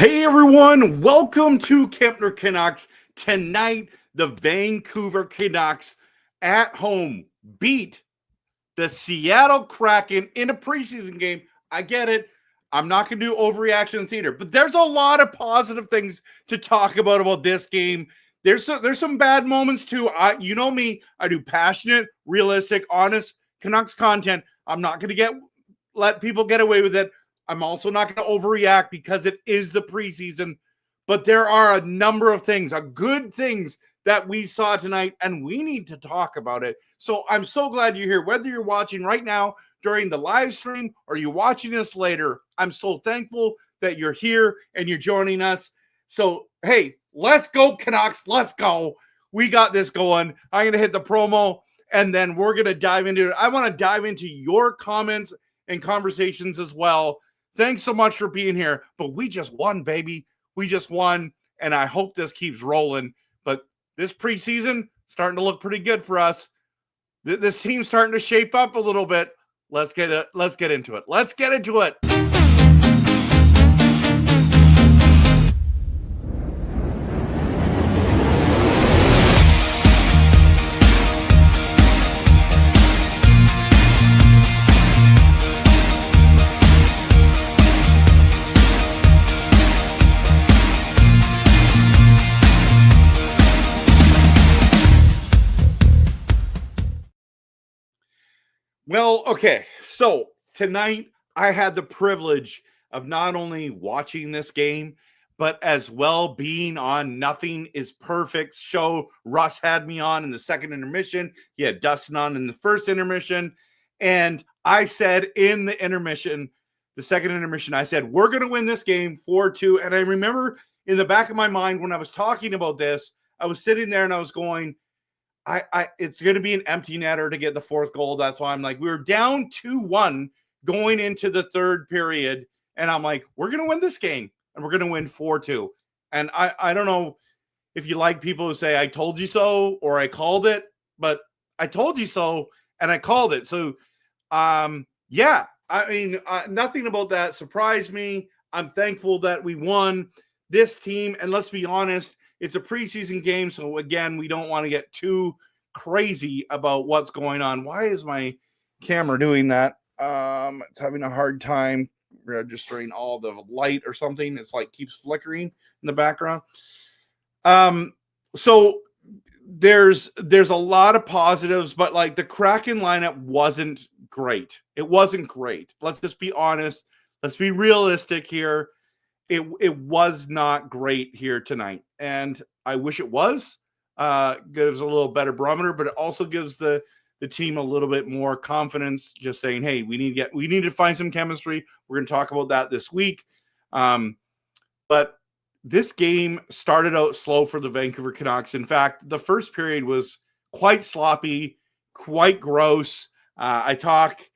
Hey everyone, welcome to Kempner Canucks. Tonight, the Vancouver Canucks at home beat the Seattle Kraken in a preseason game. I get it. I'm not going to do overreaction in theater, but there's a lot of positive things to talk about this game. There's some bad moments too. You know me, I do passionate, realistic, honest Canucks content. I'm not going to let people get away with it. I'm also not going to overreact because it is the preseason, but there are a number of things, good things that we saw tonight, and we need to talk about it. So I'm so glad you're here, whether you're watching right now during the live stream or you're watching this later. I'm so thankful that you're here and you're joining us. So, hey, let's go, Canucks. Let's go. We got this going. I'm going to hit the promo, and then we're going to dive into it. I want to dive into your comments and conversations as well. Thanks so much for being here. But we just won, baby. We just won, and I hope this keeps rolling. But this preseason starting to look pretty good for us. This team's starting to shape up a little bit. Let's get into it. Let's get into it. Well, okay, so tonight I had the privilege of not only watching this game, but as well being on Nothing is Perfect show. Russ had me on in the second intermission. He had Dustin on in the first intermission. And I said in the intermission, the second intermission, I said, we're going to win this game 4-2. And I remember in the back of my mind when I was talking about this, I was sitting there and I was going, it's going to be an empty netter to get the fourth goal. That's why I'm like, we were down 2-1 going into the third period. And I'm like, we're going to win this game and we're going to win 4-2. And I don't know if you like people who say, I told you so, or I called it, but I told you so and I called it. So, yeah, I mean, nothing about that surprised me. I'm thankful that we won this team. And let's be honest, it's a preseason game, so again, we don't want to get too crazy about what's going on. Why is my camera doing that? It's having a hard time registering all the light or something. It's like keeps flickering in the background. So there's a lot of positives, but like the Kraken lineup wasn't great. It wasn't great. Let's just be honest. Let's be realistic here. It was not great here tonight, and I wish it was. Gives a little better barometer, but it also gives the team a little bit more confidence. Just saying, hey, we need to find some chemistry. We're going to talk about that this week. But this game started out slow for the Vancouver Canucks. In fact, the first period was quite sloppy, quite gross. I talked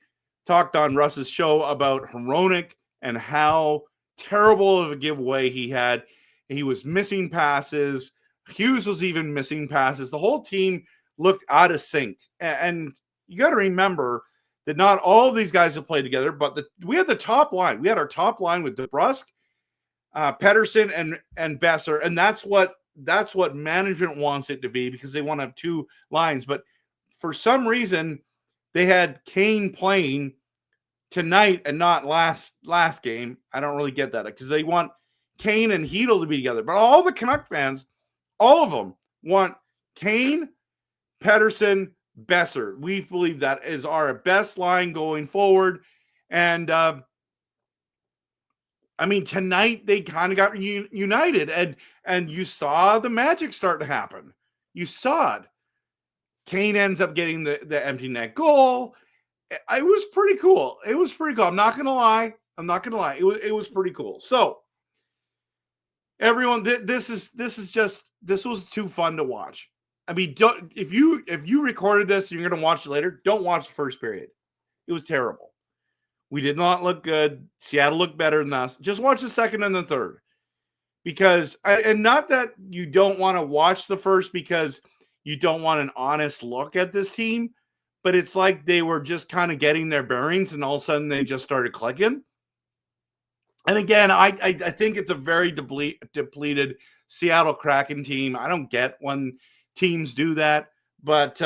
on Russ's show about Hronek and how terrible of a giveaway he had. He was missing passes. Hughes was even missing passes. The whole team looked out of sync. And you got to remember that not all of these guys have played together, but we had the top line. We had our top line with DeBrusk, Pettersson, and Besser. And that's what management wants it to be, because they want to have two lines. But for some reason, they had Kane playing tonight and not last game. I don't really get that, because they want Kane and Hedl to be together. But all the Canuck fans, all of them want Kane, Pettersson, Besser. We believe that is our best line going forward. And I mean, tonight they kind of got united, and you saw the magic start to happen. You saw it. Kane ends up getting the empty net goal. It was pretty cool. I'm not going to lie. It was pretty cool. So everyone, this was too fun to watch. I mean, if you recorded this and you're going to watch it later, don't watch the first period. It was terrible. We did not look good. Seattle looked better than us. Just watch the second and the third. Because, and not that you don't want to watch the first because you don't want an honest look at this team, but it's like they were just kind of getting their bearings and all of a sudden they just started clicking. And again, I think it's a very depleted Seattle Kraken team. I don't get when teams do that, but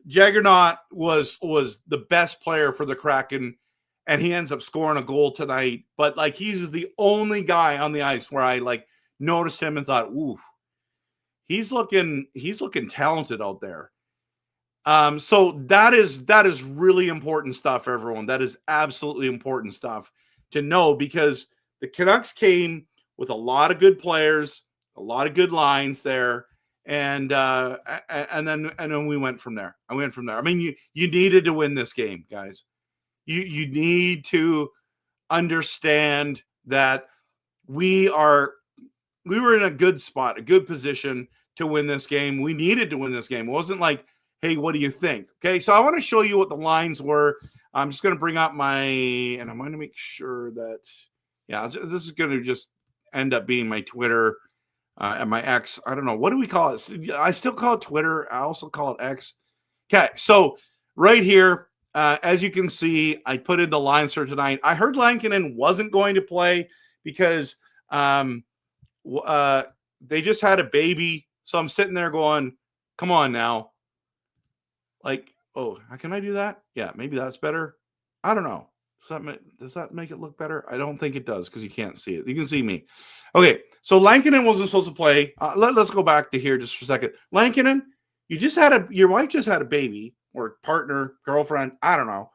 Juggernaut was the best player for the Kraken, and he ends up scoring a goal tonight. But like, he's the only guy on the ice where I like noticed him and thought, ooh, he's looking talented out there. So that is really important stuff, everyone. That is absolutely important stuff to know, because the Canucks came with a lot of good players, a lot of good lines there, and then we went from there. I mean, you needed to win this game, guys. You need to understand that we were in a good spot, a good position to win this game. We needed to win this game. It wasn't like, hey, what do you think? Okay, so I want to show you what the lines were. I'm just going to bring up and I'm going to make sure that, yeah, this is going to just end up being my Twitter and my X. I don't know. What do we call it? I still call it Twitter. I also call it X. Okay, so right here, as you can see, I put in the lines for tonight. I heard Lankinen wasn't going to play because they just had a baby. So I'm sitting there going, come on now. Like, oh, how can I do that? Yeah, maybe that's better. I don't know. Does that make it look better? I don't think it does, because you can't see it. You can see me. Okay, so Lankinen wasn't supposed to play. Let's go back to here just for a second. Lankinen, your wife just had a baby, or partner, girlfriend. I don't know.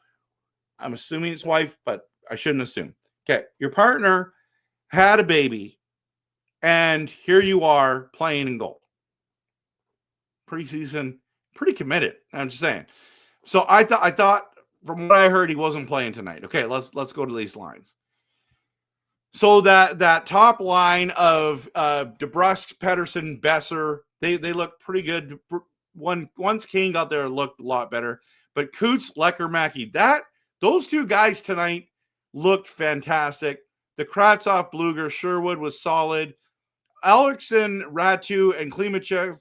I'm assuming it's wife, but I shouldn't assume. Okay, your partner had a baby, and here you are playing in goal. Preseason. Pretty committed. I'm just saying. So I thought from what I heard, he wasn't playing tonight. Okay, let's go to these lines. So that top line of DeBrusk, Pettersson, Besser, they look pretty good. Once Kane got there, it looked a lot better. But Coots, Lecker-Mackey, those two guys tonight looked fantastic. The Kravtsov, Bluger, Sherwood was solid. Alexson, Ratu, and Klimachev,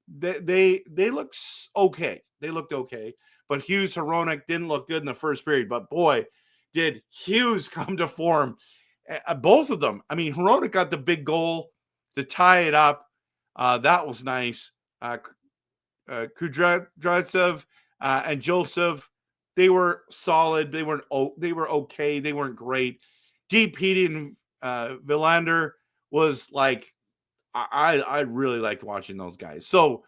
they look okay. They looked okay, but Hughes, Hronek didn't look good in the first period. But boy, did Hughes come to form! Both of them. I mean, Hronek got the big goal to tie it up. That was nice. Kudryavtsev and Joseph, they were solid. They were okay. They weren't great. Deep Petey and Villander was like, I really liked watching those guys. So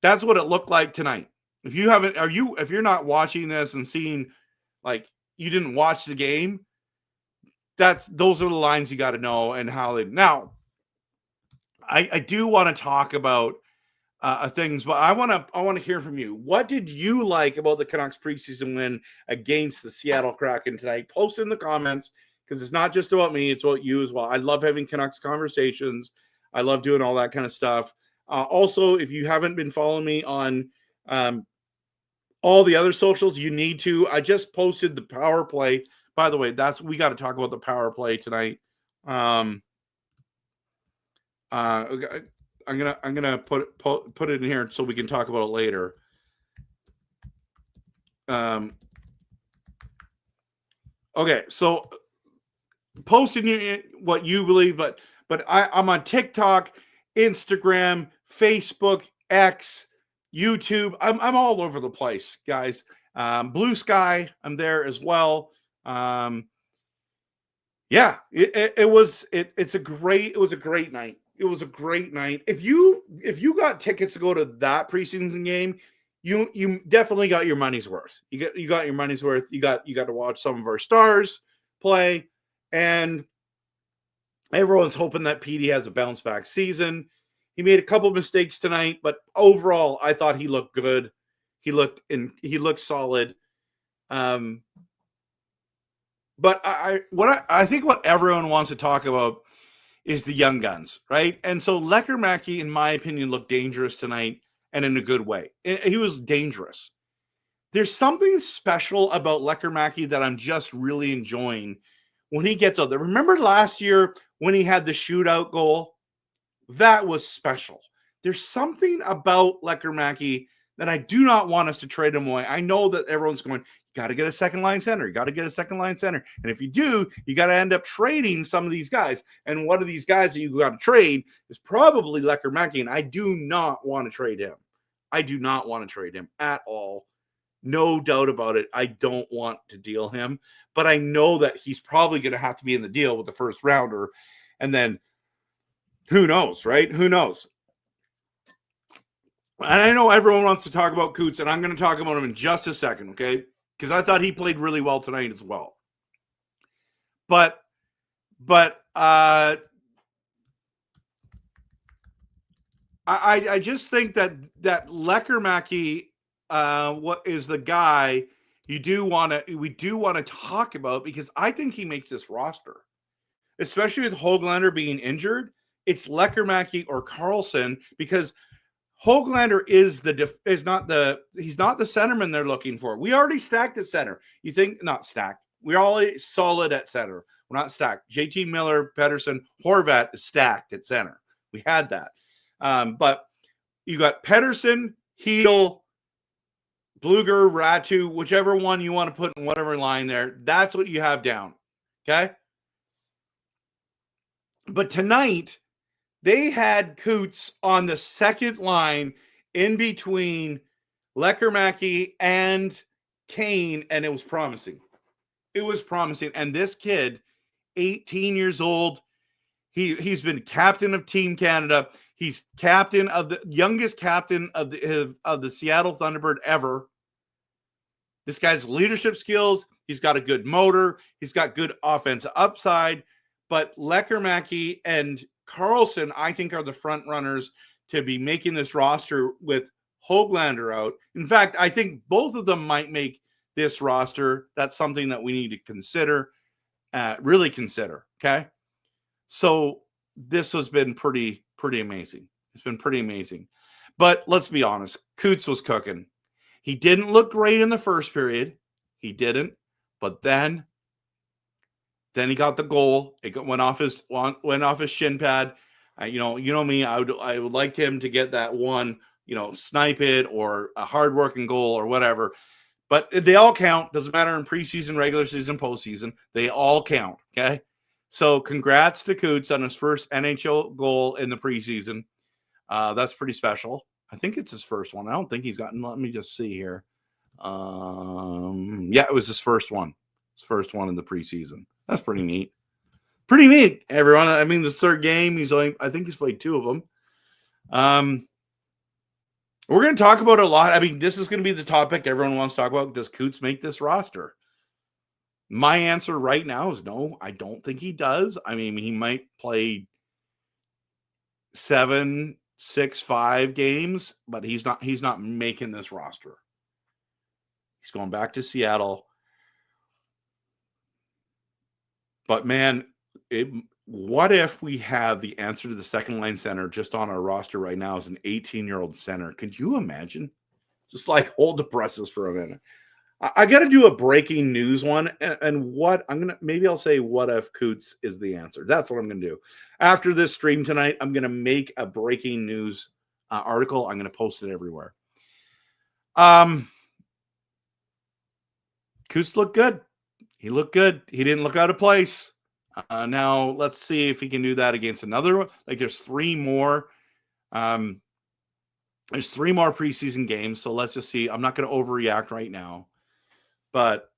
that's what it looked like tonight. If you're not watching this and seeing, like, you didn't watch the game, those are the lines you got to know and how they. Now, I do want to talk about things, but I want to hear from you. What did you like about the Canucks preseason win against the Seattle Kraken tonight? Post in the comments, because it's not just about me; it's about you as well. I love having Canucks conversations. I love doing all that kind of stuff. Also, if you haven't been following me on all the other socials, you need to. I just posted the power play. By the way, we got to talk about the power play tonight. I'm gonna put it in here so we can talk about it later. Okay, so posting what you believe, but I'm on TikTok, Instagram, Facebook, X, YouTube. I'm all over the place, guys. Blue Sky, I'm there as well. Yeah, it was a great night. It was a great night. If you got tickets to go to that preseason game, you definitely got your money's worth. You got your money's worth. You got to watch some of our stars play, and everyone's hoping that Petey has a bounce back season. He made a couple mistakes tonight, but overall, I thought he looked good. He looked solid. But I think what everyone wants to talk about is the young guns, right? And so Lecker-Mackey, in my opinion, looked dangerous tonight, and in a good way. He was dangerous. There's something special about Lecker-Mackey that I'm just really enjoying when he gets out there. Remember last year when he had the shootout goal? That was special. There's something about Lecker-Mackey then I do not want us to trade him away. I know that everyone's going, you got to get a second line center. You got to get a second line center. And if you do, you got to end up trading some of these guys. And one of these guys that you got to trade is probably Lecker-Mackey. And I do not want to trade him. I do not want to trade him at all. No doubt about it. I don't want to deal him. But I know that he's probably going to have to be in the deal with the first rounder. And then who knows, right? Who knows? And I know everyone wants to talk about Coots, and I'm going to talk about him in just a second, okay? Because I thought he played really well tonight as well. But I just think that Lecker-Mackey what is the guy we do want to talk about, because I think he makes this roster, especially with Höglander being injured. It's Lecker-Mackey or Karlsson, because Höglander he's not the centerman they're looking for. We already stacked at center. You think not stacked? We're already solid at center. We're not stacked. JT Miller, Pettersson, Horvat is stacked at center. We had that, but you got Pettersson, Hedl, Bluger, Ratu, whichever one you want to put in whatever line there. That's what you have down. Okay. But tonight, they had Coots on the second line in between Lecker-Mackey and Kane, and it was promising. It was promising. And this kid, 18 years old, he's been captain of Team Canada. He's captain of the youngest captain of the Seattle Thunderbird ever. This guy's leadership skills. He's got a good motor. He's got good offensive upside. But Lecker-Mackey and Karlsson, I think, are the front runners to be making this roster with Höglander out. In fact, I think both of them might make this roster. That's something that we need to consider, really consider. Okay. So this has been pretty amazing. It's been pretty amazing. But let's be honest, Coots was cooking. He didn't look great in the first period. He didn't. But then he got the goal. It went off his shin pad. You know me. I would like him to get that one. Snipe it or a hardworking goal or whatever. But they all count. Doesn't matter in preseason, regular season, postseason. They all count. Okay. So congrats to Coots on his first NHL goal in the preseason. That's pretty special. I think it's his first one. I don't think he's gotten. Let me just see here. Yeah, it was his first one. His first one in the preseason. That's pretty neat. Pretty neat, everyone. I mean, the third game, I think he's played two of them. We're going to talk about it a lot. I mean, this is going to be the topic everyone wants to talk about. Does Coots make this roster? My answer right now is no. I don't think he does. I mean, he might play 7, 6, 5 games, but he's not making this roster. He's going back to Seattle. But man, what if we have the answer to the second line center just on our roster right now as an 18-year-old center? Could you imagine? Just like hold the presses for a minute. I got to do a breaking news one, and maybe I'll say what if Coots is the answer. That's what I'm going to do. After this stream tonight, I'm going to make a breaking news article. I'm going to post it everywhere. Coots looked good. He looked good. He didn't look out of place. Now let's see if he can do that against another one. Like there's 3 more. There's 3 more preseason games. So let's just see. I'm not going to overreact right now. But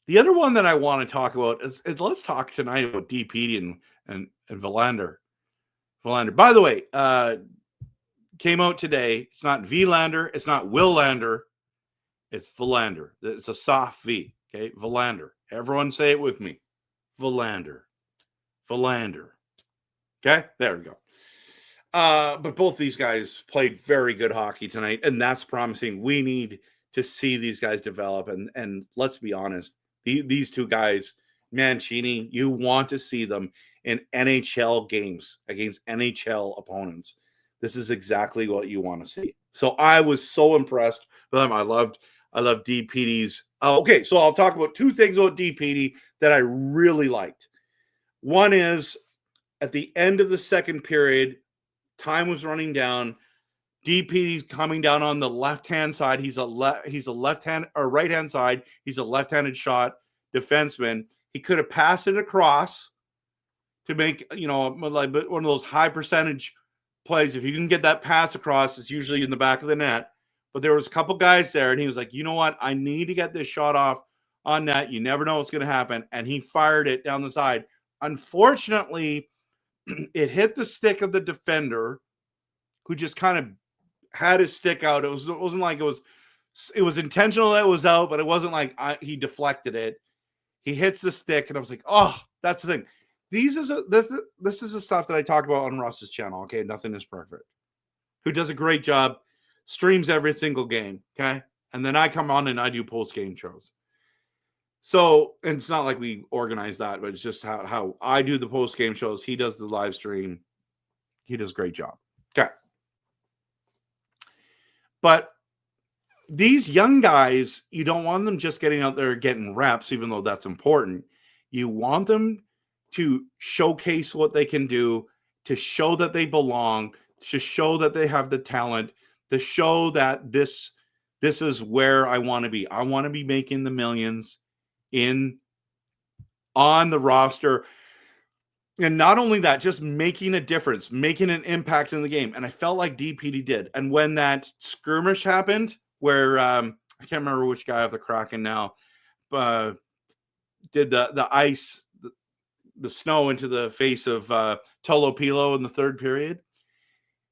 the other one that I want to talk about is let's talk tonight about DPD and Verlander. Verlander. By the way, came out today. It's not Verlander. It's not Willander. It's Verlander. It's a soft V. Okay, Verlander. Everyone say it with me. Verlander. Verlander. Okay, there we go. But both these guys played very good hockey tonight, and that's promising. We need to see these guys develop, and let's be honest, these two guys, Mancini, you want to see them in NHL games against NHL opponents. This is exactly what you want to see. So I was so impressed with them. I love DPD's. Okay, so I'll talk about 2 things about DPD that I really liked. One is at the end of the second period, time was running down. DP's coming down on the left-hand side. He's a left-hand or right-hand side. He's a left-handed shot defenseman. He could have passed it across to make, like one of those high percentage plays. If you can get that pass across, it's usually in the back of the net. But there was a couple guys there, and he was like, you know what? I need to get this shot off on net. You never know what's going to happen. And he fired it down the side. Unfortunately, it hit the stick of the defender, who just kind of had his stick out. It wasn't like it was intentional that it was out, but it wasn't like he deflected it. He hits the stick, and I was like, oh, that's the thing. This is the stuff that I talk about on Russ's channel. Okay, Nothing is Perfect, who does a great job, streams every single game. Okay, and then I come on and I do post game shows. So, and it's not like we organize that, but it's just how I do the post game shows. He does the live stream. He does a great job. Okay, but these young guys, you don't want them just getting out there getting reps, even though that's important. You want them to showcase what they can do, to show that they belong, to show that they have the talent, to show that this is where I want to be. I want to be making the millions on the roster. And not only that, just making a difference, making an impact in the game. And I felt like DPD did. And when that skirmish happened, where I can't remember which guy of the Kraken now did the ice, the snow into the face of Tolopilo in the third period.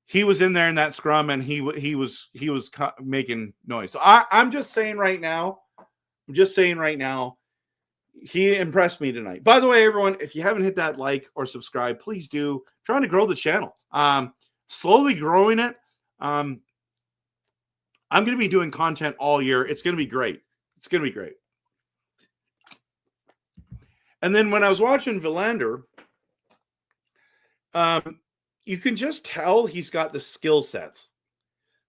He was in there in that scrum, and he was making noise. So I'm just saying right now, he impressed me tonight. By the way, everyone, if you haven't hit that like or subscribe, please do. I'm trying to grow the channel. Slowly growing it. I'm going to be doing content all year. It's going to be great. And then when I was watching Verlander, you can just tell he's got the skill sets.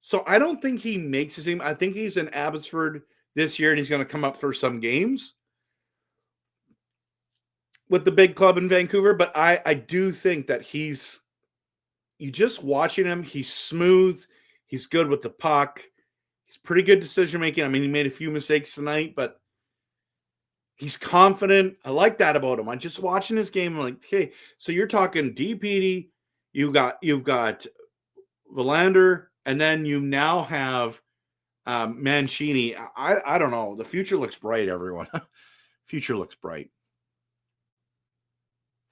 So I don't think he makes his team. I think he's in Abbotsford this year, and he's going to come up for some games with the big club in Vancouver. But I do think that you just watching him, he's smooth. He's good with the puck. He's pretty good decision-making. I mean, he made a few mistakes tonight, but he's confident. I like that about him. I'm just watching his game. I'm like, okay, so you're talking DPD, you've got Verlander, and then you now have Mancini. I don't know. The future looks bright, everyone. Future looks bright.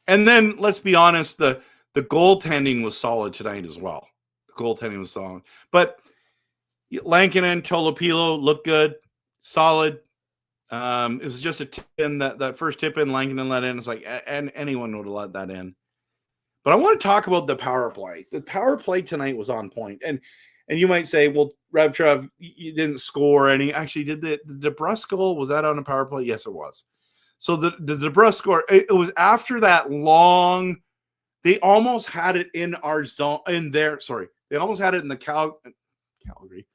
And then let's be honest, the goaltending was solid tonight as well. The goaltending was solid. But Lankinen, Tolopilo looked good, solid. It was just a tip in that first tip in Lankinen let in. It's like, and anyone would have let that in. But I want to talk about the power play. The power play tonight was on point. And you might say, well, RevTrev, you didn't score any. Actually, did the DeBrusk goal, was that on a power play? Yes, it was. So the DeBrusk score, it was after that long, they almost had it in our zone, they almost had it in the Calgary.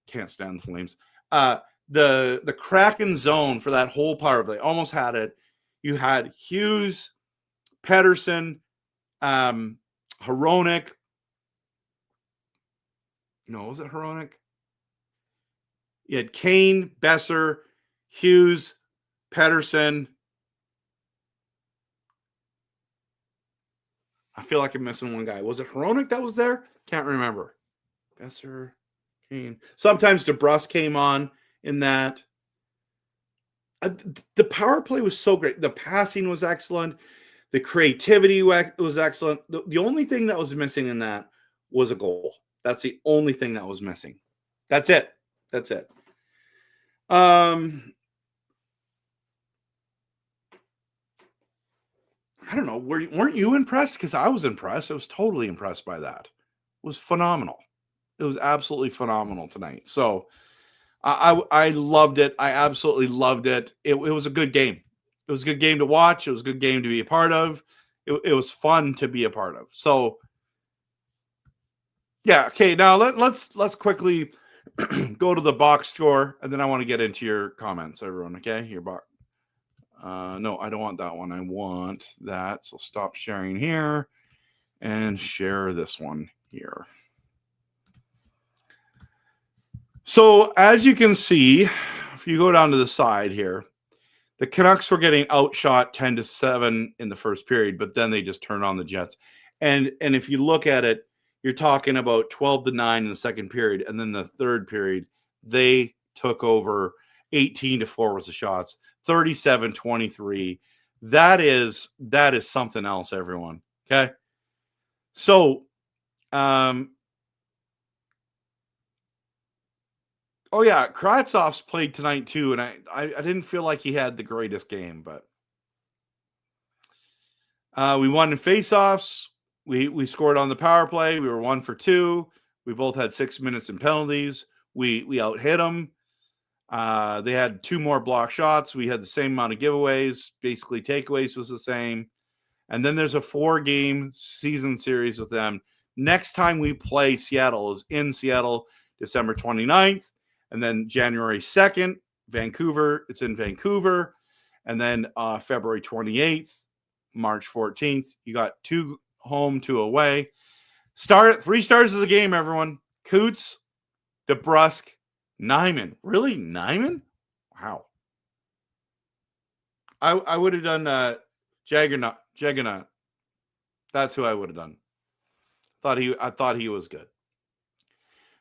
Can't stand the Flames. The Kraken zone for that whole power play, almost had it. You had Hughes, Pedersen, Hronek. No, was it Hronek? You had Kane, Besser, Hughes, Pedersen. I feel like I'm missing one guy. Was it Hronek that was there? Can't remember. Besser, Kane. Sometimes DeBrusk came on in that. The power play was so great. The passing was excellent. The creativity was excellent. The only thing that was missing in that was a goal. That's the only thing that was missing. That's it. I don't know. Weren't you impressed? Because I was impressed. I was totally impressed by that. It was phenomenal. It was absolutely phenomenal tonight. So I loved it. I absolutely loved it. It was a good game. It was a good game to watch. It was a good game to be a part of. It was fun to be a part of. So yeah. Okay. Now let's quickly go to the box score, and then I want to get into your comments, everyone. Okay, your box. No, I don't want that one. I want that. So stop sharing here and share this one here. So as you can see, if you go down to the side here, the Canucks were getting outshot 10-7 in the first period, but then they just turned on the Jets. And if you look at it, you're talking about 12-9 in the second period, and then the third period, they took over 18-4 was the shots, 37-23. That is something else, everyone. Okay. So oh yeah, Kratzov's played tonight too, and I didn't feel like he had the greatest game, but we won in faceoffs. We scored on the power play. We were 1 for 2. We both had 6 minutes in penalties. We out hit them. They had 2 more block shots. We had the same amount of giveaways. Basically, takeaways was the same. And then there's a 4-game season series with them. Next time we play Seattle is in Seattle, December 29th. And then January 2nd, Vancouver. It's in Vancouver. And then February 28th, March 14th. You got 2 home, 2 away. 3 stars of the game, everyone. Coots, DeBrusk, Nyman. Really? Nyman? Wow. I would have done Juggernaut. That's who I would have done. I thought he was good.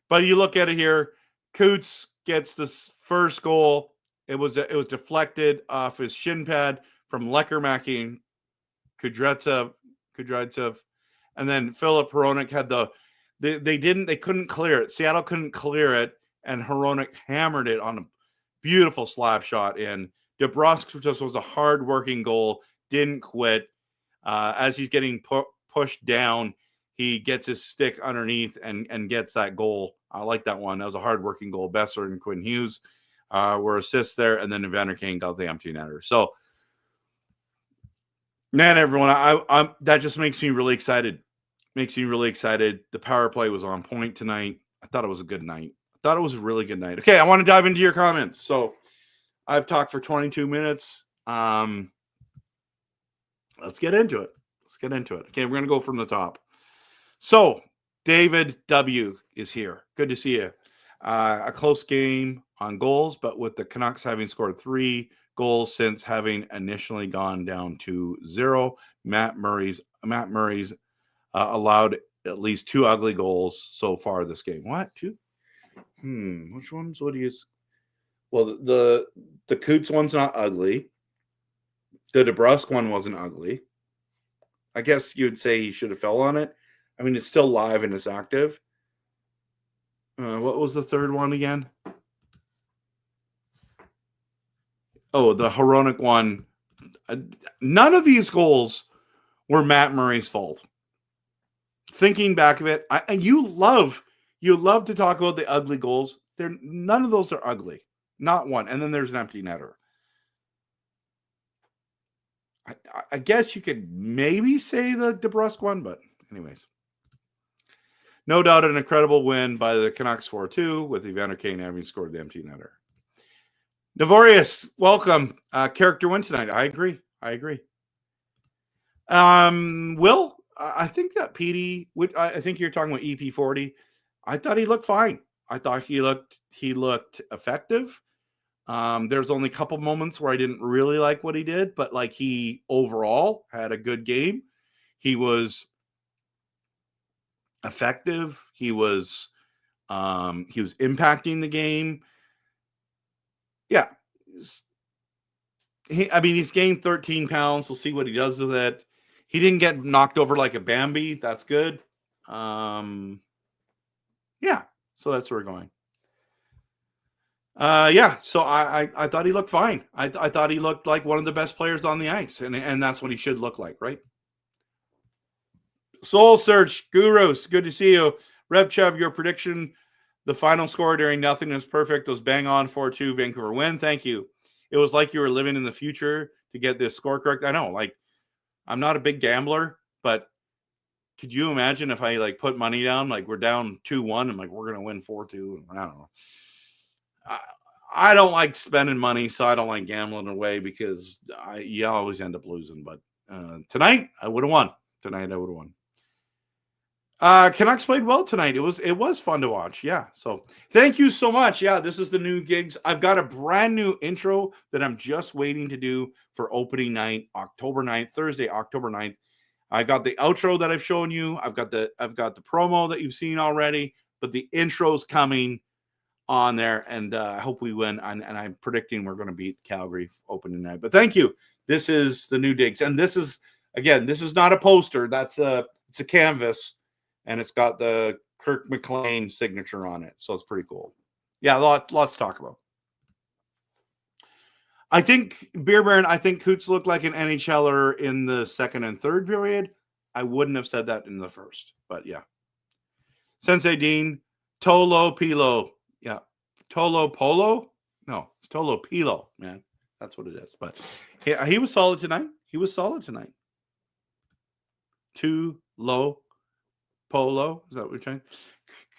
But you look at it here, Coots gets this first goal. It was deflected off his shin pad from Lekermacki and Kudryavtsev. And then Philip Hronek had they couldn't clear it. Seattle couldn't clear it, and Hronek hammered it on a beautiful slap shot in. DeBrusk just was a hard-working goal, didn't quit. As he's getting pushed down, he gets his stick underneath and gets that goal. I like that one. That was a hard-working goal. Besser and Quinn Hughes were assists there, and then Evander Kane got the empty netter. So, man, everyone, I'm that just makes me really excited. Makes me really excited. The power play was on point tonight. I thought it was a good night. I thought it was a really good night. Okay, I want to dive into your comments. So, I've talked for 22 minutes. Let's get into it. Okay, we're going to go from the top. So, David W. is here. Good to see you. A close game on goals, but with the Canucks having scored 3 goals since having initially gone down to 0. Matt Murray's allowed at least 2 ugly goals so far this game. What? 2? Which ones? What do you? Well, the Coots one's not ugly. The DeBrusk one wasn't ugly. I guess you'd say he should have fell on it. I mean, it's still live and it's active. What was the third one again? Oh, the Hronek one. None of these goals were Matt Murray's fault. Thinking back of it, you love to talk about the ugly goals. None of those are ugly. Not one. And then there's an empty netter. I guess you could maybe say the DeBrusk one, but anyways. No doubt an incredible win by the Canucks 4-2 with Evander Kane having scored the empty netter. Novorius, welcome. Character win tonight. I agree. Will, I think that PD, I think you're talking about EP40. I thought he looked fine. I thought he looked effective. There's only a couple moments where I didn't really like what he did, but like he overall had a good game. He was effective. He was impacting the game. Yeah. He's gained 13 pounds. We'll see what he does with it. He didn't get knocked over like a Bambi. That's good. Yeah. So that's where we're going. So I thought he looked fine. I thought he looked like one of the best players on the ice, and that's what he should look like, right? Soul Search Gurus, good to see you. RevTrev, your prediction, the final score during nothing is perfect. It was bang on 4-2 Vancouver win. Thank you. It was like you were living in the future to get this score correct. I know, like, I'm not a big gambler, but could you imagine if I like put money down, like we're down 2-1 and like we're gonna win 4-2? I don't know. I don't like spending money, so I don't like gambling away because you always end up losing. But tonight I would have won. Canucks played well tonight. It was fun to watch. Yeah. So thank you so much. Yeah, this is the new gigs. I've got a brand new intro that I'm just waiting to do for opening night, October 9th, Thursday, October 9th. I got the outro that I've shown you. I've got the promo that you've seen already, but the intro's coming on there, and I hope we win. And I'm predicting we're going to beat Calgary opening night. But thank you. This is the new digs, and this is not a poster. It's a canvas. And it's got the Kirk McLean signature on it. So it's pretty cool. Yeah, lots to talk about. I think, Beer Baron, I think Coots looked like an NHLer in the second and third period. I wouldn't have said that in the first. But yeah. Sensei Dean, Tolo Pilo. Yeah. Tolo Polo? No, it's Tolo Pilo, man. That's what it is. But he was solid tonight. Too low. Polo, is that what we're trying?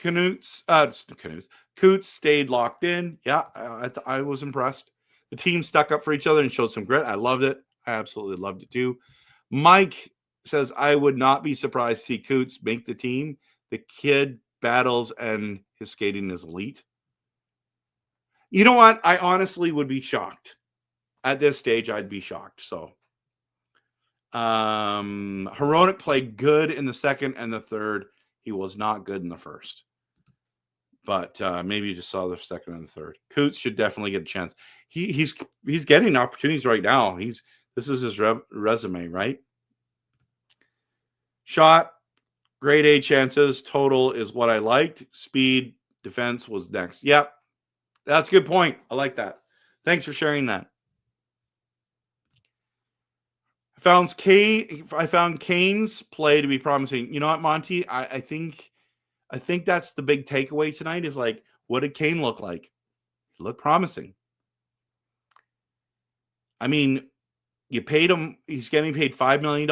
Canucks, Coots stayed locked in. Yeah, I was impressed. The team stuck up for each other and showed some grit. I loved it. I absolutely loved it too. Mike says, I would not be surprised to see Coots make the team. The kid battles and his skating is elite. You know what? I honestly would be shocked. At this stage, I'd be shocked. So Hronek played good in the second and the third. He was not good in the first. But maybe you just saw the second and the third. Coots should definitely get a chance. He's getting opportunities right now. This is his resume, right? Shot, grade A chances, total is what I liked. Speed, defense was next. Yep. That's a good point. I like that. Thanks for sharing that. I found Kane's play to be promising. You know what, Monty? I think that's the big takeaway tonight is like, what did Kane look like? He looked promising. I mean, you paid him. He's getting paid $5 million.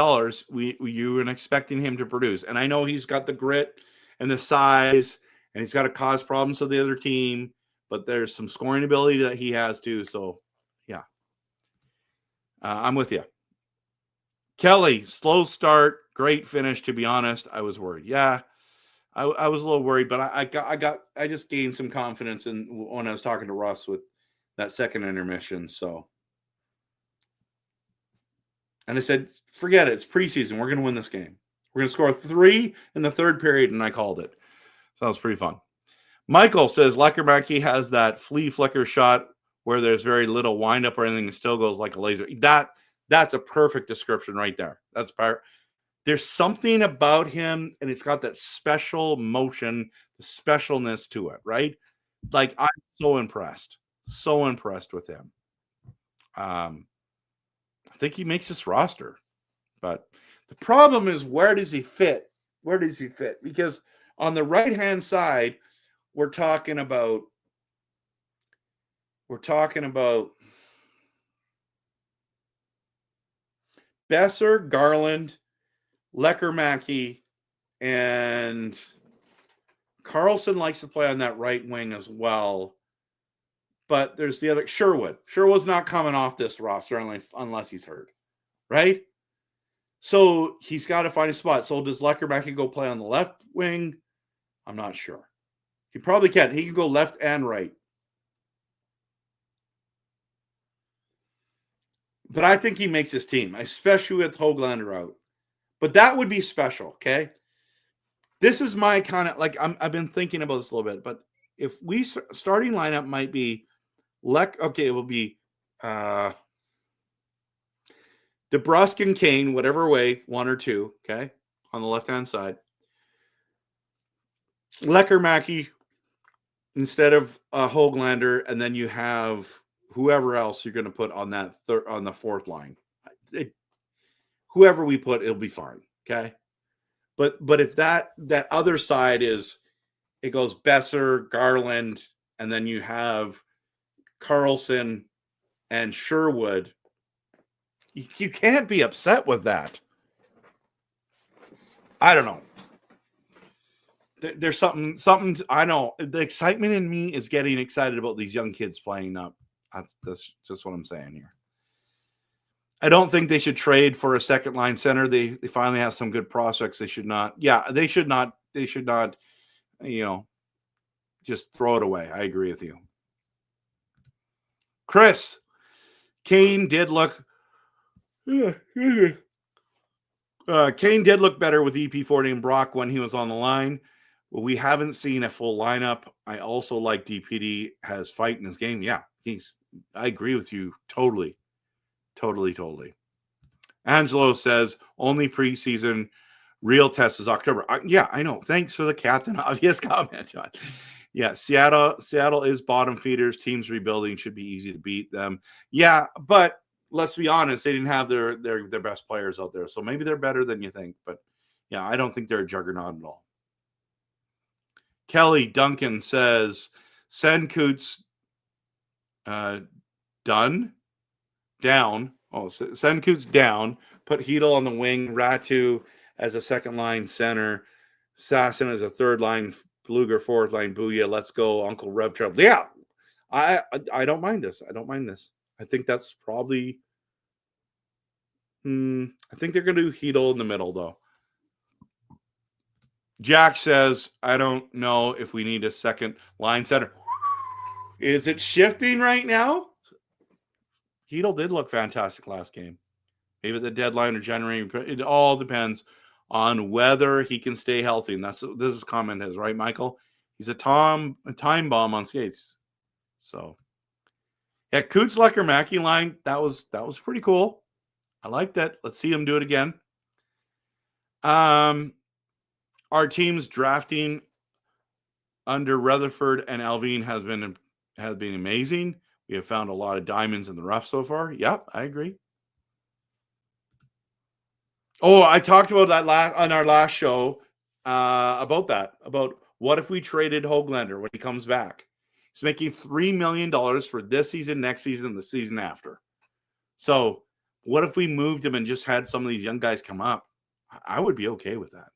You were expecting him to produce. And I know he's got the grit and the size, and he's got to cause problems to the other team, but there's some scoring ability that he has too. So, yeah. I'm with you. Kelly, slow start, great finish. To be honest, I was worried. Yeah, I was a little worried, but I just gained some confidence when I was talking to Russ with that second intermission. So, and I said, forget it. It's preseason. We're going to win this game. We're going to score 3 in the third period, and I called it. So that was pretty fun. Michael says Lekermacki has that flea flicker shot where there's very little windup or anything. It still goes like a laser. That's a perfect description right there. That's part. There's something about him, and it's got that special motion, the specialness to it, right? Like, I'm so impressed with him. I think he makes this roster, but the problem is, where does he fit? Because on the right-hand side, we're talking about Besser, Garland, Lekermacki, and Carlson likes to play on that right wing as well. But there's the other Sherwood. Sherwood's not coming off this roster unless he's hurt, right? So he's got to find a spot. So does Lekermacki go play on the left wing? I'm not sure. He probably can. He can go left and right. But I think he makes his team, especially with Höglander out. But that would be special, okay? This is my kind of, like, I've been thinking about this a little bit. But if we starting lineup might be it will be DeBrusk and Kane, whatever way, 1 or 2, okay, on the left-hand side. Lekermacki instead of Höglander, and then you have whoever else you're going to put on that on the fourth line. Whoever we put, it'll be fine, okay? But if that other side is, it goes Besser, Garland, and then you have Carlson and Sherwood, you can't be upset with that. I don't know. There's something I know. The excitement in me is getting excited about these young kids playing up. That's just what I'm saying here. I don't think they should trade for a second line center. They finally have some good prospects. They should not. Yeah, they should not. They should not, just throw it away. I agree with you. Chris, Kane did look Kane did look better with EP40 and Brock when he was on the line. Well, we haven't seen a full lineup. I also like DPD has fight in his game. Yeah, I agree with you totally. Angelo says only preseason, real test is October. Yeah, I know. Thanks for the Captain Obvious comment, John. Yeah, Seattle is bottom feeders. Teams rebuilding should be easy to beat them. Yeah, but let's be honest, they didn't have their best players out there, so maybe they're better than you think. But yeah, I don't think they're a juggernaut at all. Kelly Duncan says send Coots down. Oh, send Coots down. Put Hedel on the wing. Ratu as a second line center. Sasson as a third line. Bluger fourth line. Booyah. Let's go, Uncle RevTrev. Yeah, I don't mind this. I think that's probably. I think they're going to do Hedel in the middle, though. Jack says, I don't know if we need a second line center. Is it shifting right now? Hedel did look fantastic last game. Maybe the deadline or generating. It all depends on whether he can stay healthy. And that's what this comment is, right, Michael? He's a time bomb on skates. So, yeah, Coots Lecker Mackey line, that was pretty cool. I like that. Let's see him do it again. Our team's drafting under Rutherford and Alvin has been amazing. We have found a lot of diamonds in the rough so far. Yep, I agree. Oh, I talked about that on our last show about what if we traded Höglander when he comes back. He's making $3 million for this season, next season, and the season after. So what if we moved him and just had some of these young guys come up? I would be okay with that.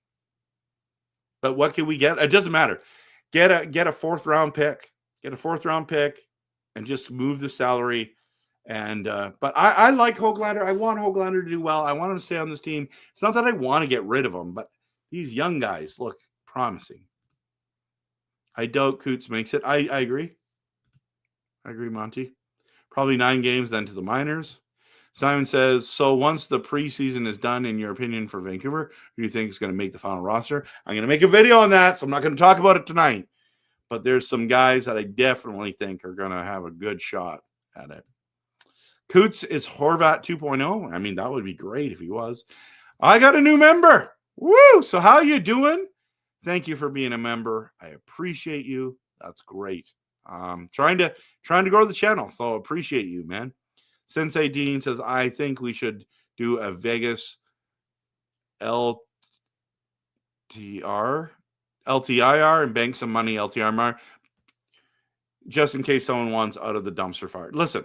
But what can we get? It doesn't matter. Get a fourth round pick. Get a fourth round pick and just move the salary. And but I like Höglander. I want Höglander to do well. I want him to stay on this team. It's not that I want to get rid of him, but these young guys look promising. I doubt Coots makes it. I agree. I agree, Monty. Probably 9 games then to the minors. Simon says, so once the preseason is done, in your opinion, for Vancouver, who do you think is going to make the final roster? I'm going to make a video on that, so I'm not going to talk about it tonight. But there's some guys that I definitely think are going to have a good shot at it. Coots is Horvat 2.0. I mean, that would be great if he was. I got a new member. Woo! So how you doing? Thank you for being a member. I appreciate you. That's great. Trying to grow the channel, so appreciate you, man. Sensei Dean says, I think we should do a Vegas LTIR and bank some money LTIR just in case someone wants out of the dumpster fire. Listen,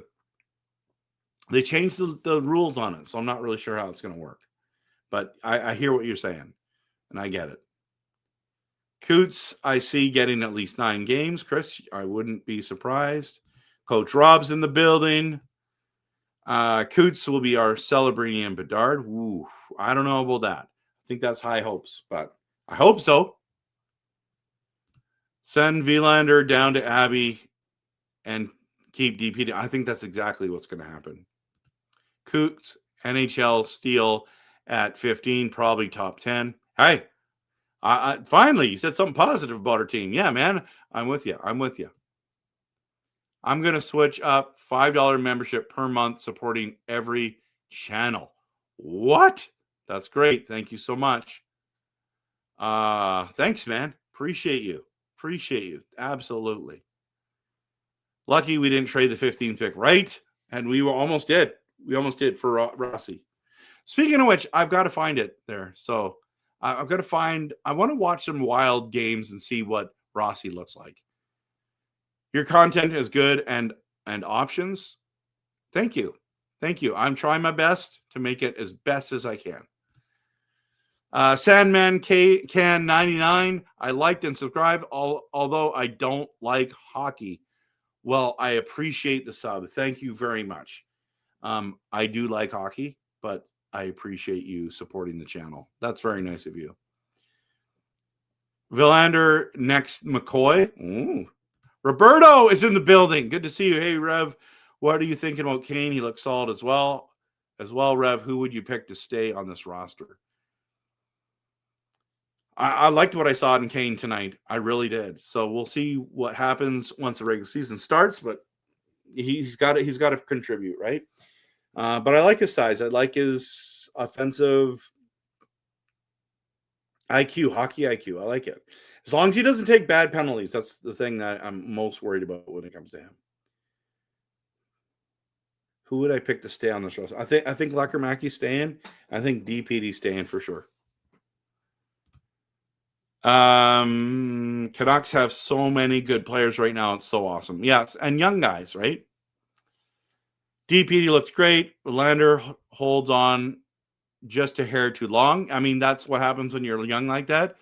they changed the rules on it, so I'm not really sure how it's going to work. But I hear what you're saying, and I get it. Coots, I see getting at least 9 games. Chris, I wouldn't be surprised. Coach Rob's in the building. Coots will be our Celebrini and Bedard. Ooh, I don't know about that. I think that's high hopes, but I hope so. Send Vilander down to Abbey and keep DPD. I think that's exactly what's going to happen. Coots, NHL steal at 15, probably top 10. Hey, finally, you said something positive about our team. Yeah, man, I'm with you. I'm going to switch up $5 membership per month, supporting every channel. What? That's great. Thank you so much. Thanks, man. Appreciate you. Absolutely. Lucky we didn't trade the 15th pick, right? And we almost did. We almost did for Rossi. Speaking of which, I've got to find it there. So I've got to find, I want to watch some Wild games and see what Rossi looks like. Your content is good and options. Thank you. I'm trying my best to make it as best as I can. Sandman Can 99. I liked and subscribed, although I don't like hockey. Well, I appreciate the sub. Thank you very much. I do like hockey, but I appreciate you supporting the channel. That's very nice of you. Villander next, McCoy. Ooh. Roberto is in the building. Good to see you. Hey, Rev, what are you thinking about Kane? He looks solid as well. Rev, who would you pick to stay on this roster? I liked what I saw in Kane tonight. I really did. So we'll see what happens once the regular season starts, but he's got to contribute, right? But I like his size. I like his offensive IQ, hockey IQ. I like it. As long as he doesn't take bad penalties, that's the thing that I'm most worried about when it comes to him. Who would I pick to stay on this roster? I think Lecker-Mackey's staying. I think DPD's staying for sure. Canucks have so many good players right now. It's so awesome. Yes, and young guys, right? DPD looks great. Verlander holds on just a hair too long. I mean, that's what happens when you're young like that.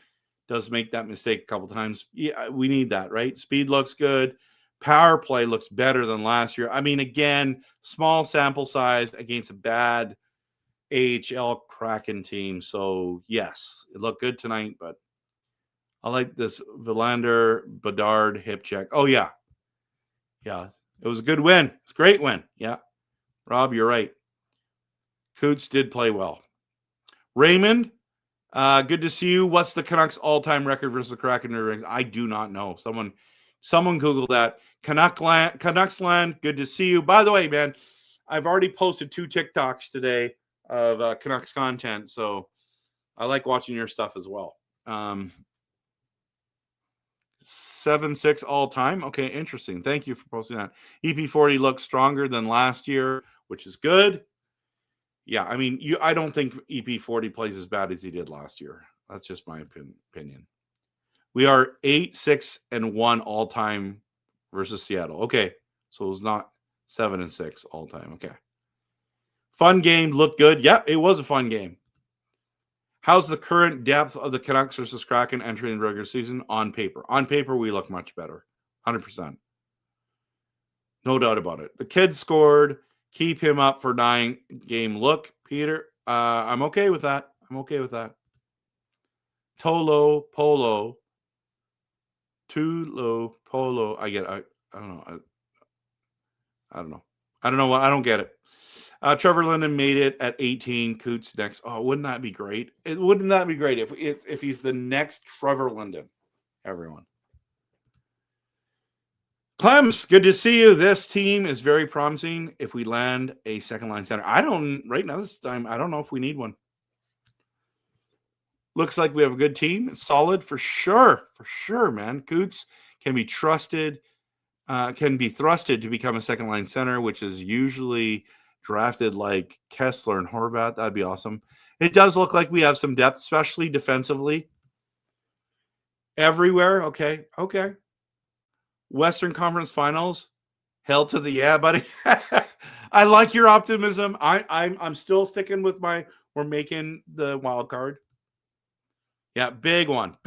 Does make that mistake a couple times. Yeah, we need that, right? Speed looks good. Power play looks better than last year. I mean, again, small sample size against a bad AHL Kraken team. So, yes, it looked good tonight, but I like this Verlander, Bedard, hip check. Oh, yeah. Yeah, it was a good win. It's a great win. Yeah. Rob, you're right. Coots did play well. Raymond, good to see you. What's the Canucks all-time record versus the Kraken? I do not know. Someone Google that. Canucks land, good to see you. By the way, man, I've already posted 2 TikToks today of Canucks content, so I like watching your stuff as well. 7-6 all-time. Okay, interesting. Thank you for posting that. EP40 looks stronger than last year, which is good. Yeah, I mean, I don't think EP40 plays as bad as he did last year. That's just my opinion. We are 8-6-1 all-time versus Seattle. Okay, so it was not 7-6 all-time. Okay. Fun game, looked good. Yeah, it was a fun game. How's the current depth of the Canucks versus Kraken entering the regular season on paper? On paper, we look much better. 100%. No doubt about it. The kid scored. Keep him up for 9-game look, Peter. I'm okay with that. Tolo, Polo. Tulo, Polo. I get it. I don't know. I don't know. I don't know what. I don't get it. Trevor Linden made it at 18. Coots next. Oh, wouldn't that be great? Wouldn't that be great if he's the next Trevor Linden? Everyone. Clems, good to see you. This team is very promising if we land a second line center. Right now, this time, I don't know if we need one. Looks like we have a good team. It's solid for sure. For sure, man. Coots can be trusted, can be thrusted to become a second line center, which is usually drafted like Kessler and Horvat. That'd be awesome. It does look like we have some depth, especially defensively. Everywhere. Okay. Western Conference Finals. Hell to the yeah, buddy. I like your optimism. I'm still sticking with we're making the wild card. Yeah, big one.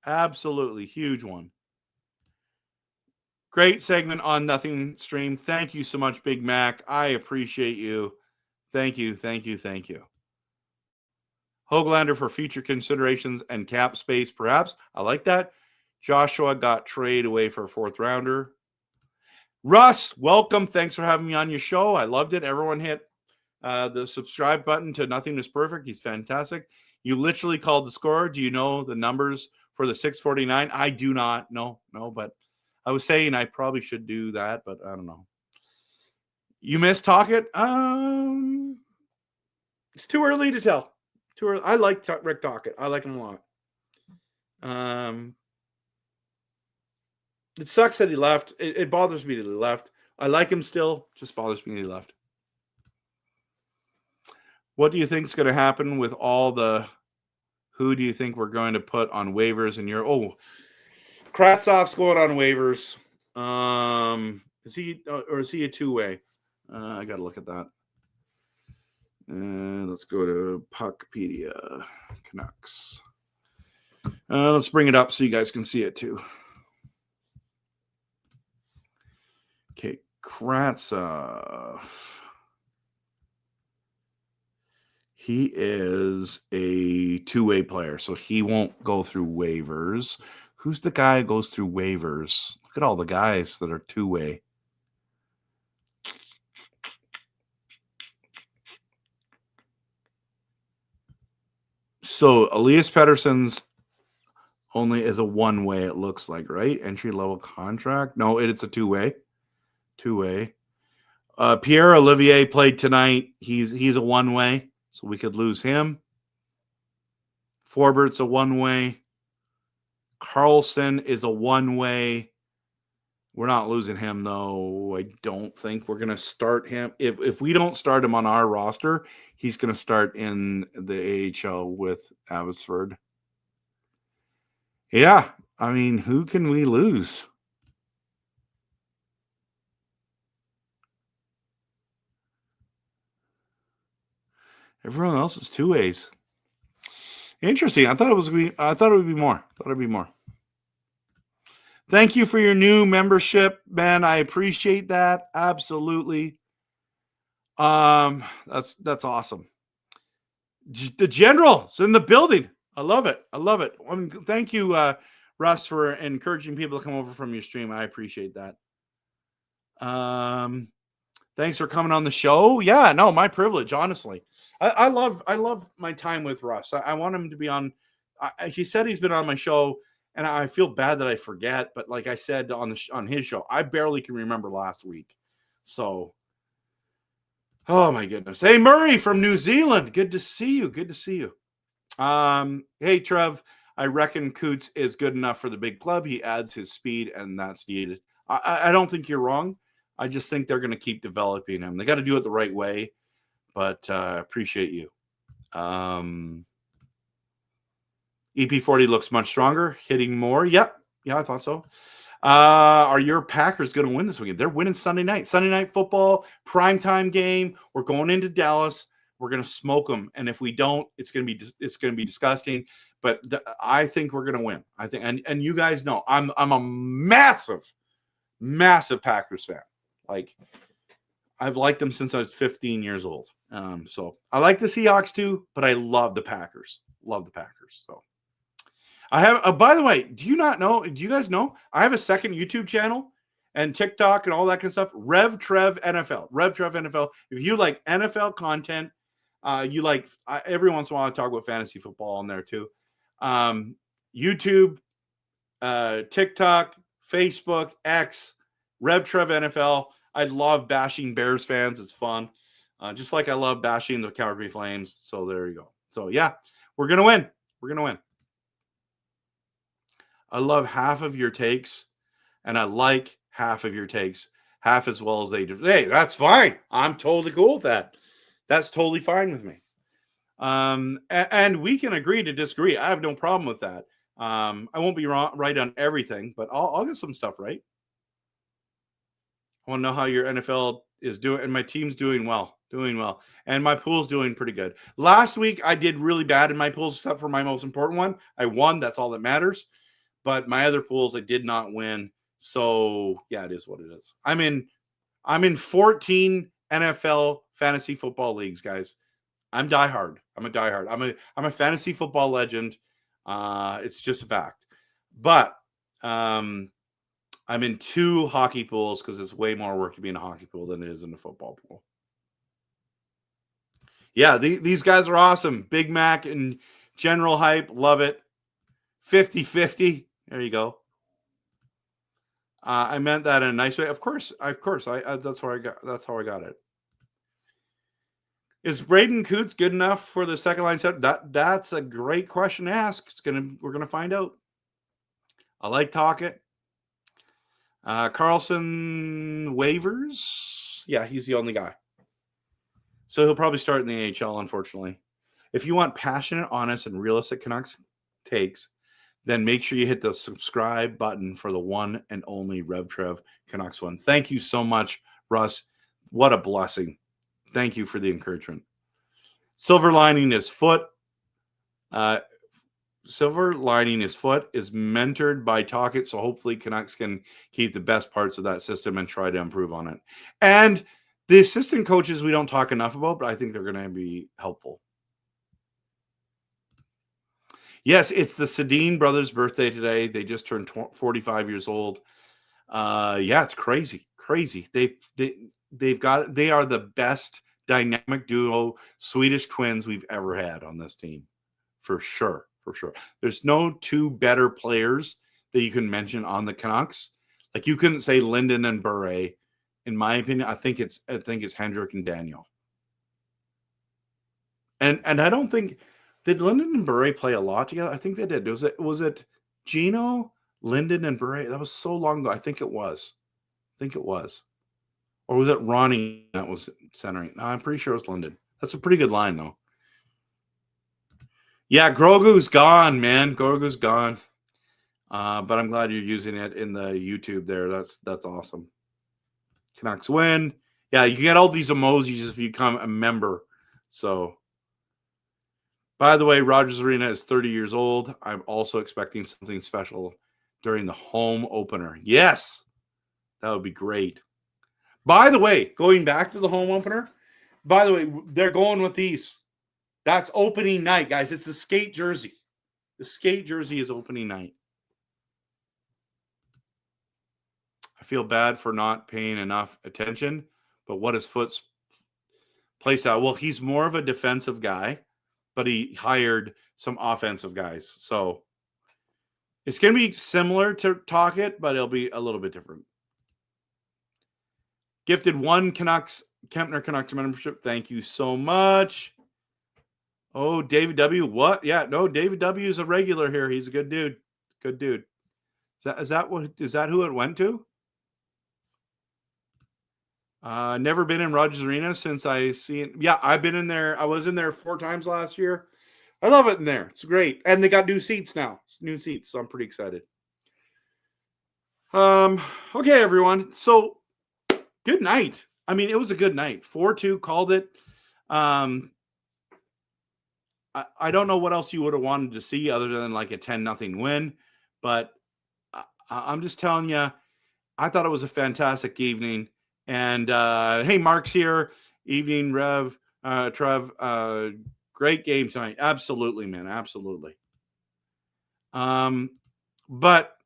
Absolutely huge one. Great segment on Nothing Stream. Thank you so much, Big Mac. I appreciate you. Thank you. Hoglander for future considerations and cap space, perhaps. I like that. Joshua got traded away for a 4th rounder. Russ, welcome. Thanks for having me on your show. I loved it. Everyone hit the subscribe button to Nothing is Perfect. He's fantastic. You literally called the score. Do you know the numbers for the 649? I do not. No, but I was saying I probably should do that, but I don't know. You missed Tocchet? It's too early to tell. Too early. I like Rick Tocchet. I like him a lot. It sucks that he left. It bothers me that he left. I like him still. Just bothers me that he left. What do you think is going to happen with all the? Who do you think we're going to put on waivers in your? Oh, Kratzov's going on waivers. Is he a 2-way? I got to look at that. Let's go to Puckpedia Canucks. Let's bring it up so you guys can see it too. Okay, Kratzov. He is a two-way player, so he won't go through waivers. Who's the guy who goes through waivers? Look at all the guys that are two-way. So Elias Pettersson's only is a one-way, it looks like, right? Entry-level contract. No, it's a two-way. Two-way. Pierre Olivier played tonight. He's a one-way, so we could lose him. Forbert's a one-way. Carlson is a one-way. We're not losing him, though. I don't think we're going to start him. If we don't start him on our roster, he's going to start in the AHL with Abbotsford. Yeah, I mean, who can we lose? Everyone else is two ways. Interesting. I thought it would be more. Thank you for your new membership, man. I appreciate that. Absolutely. That's awesome. The general's in the building. I love it. Thank you, Russ, for encouraging people to come over from your stream. I appreciate that. Thanks for coming on the show. Yeah, no, my privilege, honestly. I love my time with Russ. I want him to be on. He said he's been on my show, and I feel bad that I forget. But like I said on his show, I barely can remember last week. So, oh my goodness. Hey, Murray from New Zealand. Good to see you. Hey, Trev. I reckon Coots is good enough for the big club. He adds his speed, and that's needed. I don't think you're wrong. I just think they're going to keep developing him. They got to do it the right way, but appreciate you. EP40 looks much stronger, hitting more. Yep. Yeah, I thought so. Are your Packers going to win this weekend? They're winning Sunday night. Sunday night football, primetime game. We're going into Dallas. We're going to smoke them, and if we don't, it's going to be disgusting. But I think we're going to win. I think, and you guys know, I'm a massive Packers fan. Like, I've liked them since I was 15 years old. So I like the Seahawks too, but I love the Packers. So I have, by the way, do you guys know I have a second YouTube channel and TikTok and all that kind of stuff? RevTrev NFL. If you like NFL content, you like, every once in a while I talk about fantasy football on there too. YouTube, TikTok, Facebook, X, RevTrev NFL. I love bashing Bears fans. It's fun. Just like I love bashing the Calgary Flames. So there you go. So yeah, we're going to win. I love half of your takes, and I like half of your takes, half as well as they do. Hey, that's fine. I'm totally cool with that. That's totally fine with me. And we can agree to disagree. I have no problem with that. I won't be right on everything, but I'll get some stuff right. I want to know how your NFL is doing, and my team's doing well, and my pool's doing pretty good. Last week, I did really bad in my pools, except for my most important one. I won. That's all that matters. But my other pools, I did not win. So yeah, it is what it is. I'm in 14 NFL fantasy football leagues, guys. I'm diehard. I'm a fantasy football legend. It's just a fact. But I'm in 2 hockey pools because it's way more work to be in a hockey pool than it is in a football pool. Yeah, these guys are awesome. Big Mac and General Hype. Love it. 50-50. There you go. I meant that in a nice way. Of course. That's how I got it. Is Braden Coots good enough for the second line set? That's a great question to ask. We're gonna find out. I like Tocchet. Carlson waivers. Yeah, he's the only guy. So he'll probably start in the AHL, unfortunately. If you want passionate, honest, and realistic Canucks takes, then make sure you hit the subscribe button for the one and only RevTrev Canucks one. Thank you so much, Russ. What a blessing. Thank you for the encouragement. Silver lining his foot. Silver lining his foot is mentored by Tocchet, so hopefully Canucks can keep the best parts of that system and try to improve on it. And the assistant coaches we don't talk enough about, but I think they're going to be helpful. Yes, it's the Sedin brothers' birthday today. They just turned 45 years old. Yeah, it's crazy. They are the best dynamic duo, Swedish twins we've ever had on this team. For sure. There's no two better players that you can mention on the Canucks. Like, you couldn't say Linden and Bure. In my opinion, I think it's Hendrick and Daniel. And I don't think, did Linden and Bure play a lot together? I think they did. Was it Gino, Linden, and Bure? That was so long ago. I think it was. Or was it Ronnie that was centering? No, I'm pretty sure it was Linden. That's a pretty good line, though. Yeah, Grogu's gone, man. Grogu's gone. But I'm glad you're using it in the YouTube there. That's awesome. Canucks win. Yeah, you get all these emojis if you become a member. So, by the way, Rogers Arena is 30 years old. I'm also expecting something special during the home opener. Yes, that would be great. By the way, going back to the home opener, by the way, they're going with these. That's opening night, guys. It's the skate jersey. The skate jersey is opening night. I feel bad for not paying enough attention, but what is Foot's play style? Well, he's more of a defensive guy, but he hired some offensive guys. So it's going to be similar to Talkit, but it'll be a little bit different. Gifted one Kempner Canucks membership. Thank you so much. Oh, David W. What? Yeah, no, David W. is a regular here. He's a good dude. Good dude. Is that who it went to? Never been in Rogers Arena since I see it. Yeah, I've been in there. I was in there 4 times last year. I love it in there. It's great. And they got new seats now. New seats, so I'm pretty excited. Okay, everyone. So, good night. I mean, it was a good night. 4-2, called it. I don't know what else you would have wanted to see other than like a 10-0 win, but I'm just telling you, I thought it was a fantastic evening. And hey, Mark's here. Evening, Trev. Great game tonight. Absolutely, man. Absolutely. But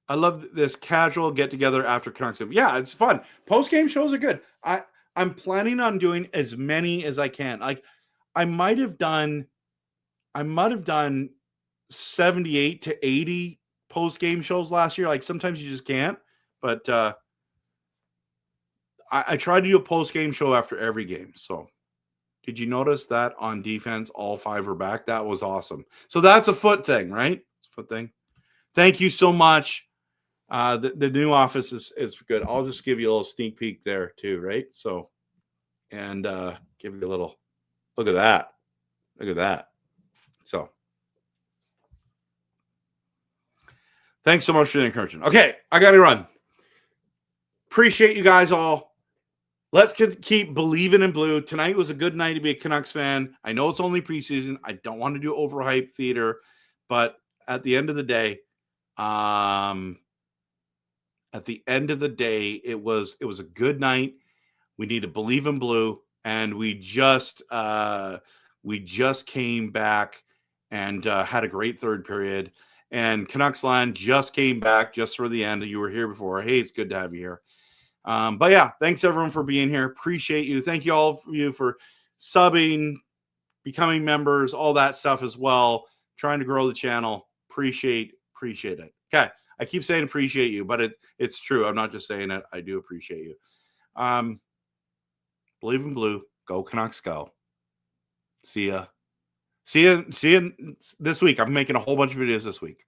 I love this casual get together after Canucks. Yeah, it's fun. Post game shows are good. I'm planning on doing as many as I can. Like, I might have done 78 to 80 post game shows last year. Like, sometimes you just can't, but I try to do a post game show after every game. So, did you notice that on defense, all 5 are back? That was awesome. So that's a Foot thing, right? It's a Foot thing. Thank you so much. The new office is good. I'll just give you a little sneak peek there too, right? So, and give you a little look at that. Look at that. So, thanks so much for the encouragement. Okay, I got to run. Appreciate you guys all. Let's keep believing in blue. Tonight was a good night to be a Canucks fan. I know it's only preseason. I don't want to do overhyped theater, but at the end of the day, it was a good night. We need to believe in blue, and we just came back and had a great third period. And Canucks line just came back just for the end. You were here before. Hey, it's good to have you here. But yeah, thanks everyone for being here. Appreciate you. Thank you all of you for subbing, becoming members, all that stuff as well. Trying to grow the channel. Appreciate it. Okay. I keep saying appreciate you, but it's true. I'm not just saying it. I do appreciate you. Believe in blue. Go Canucks, go. See ya this week. I'm making a whole bunch of videos this week.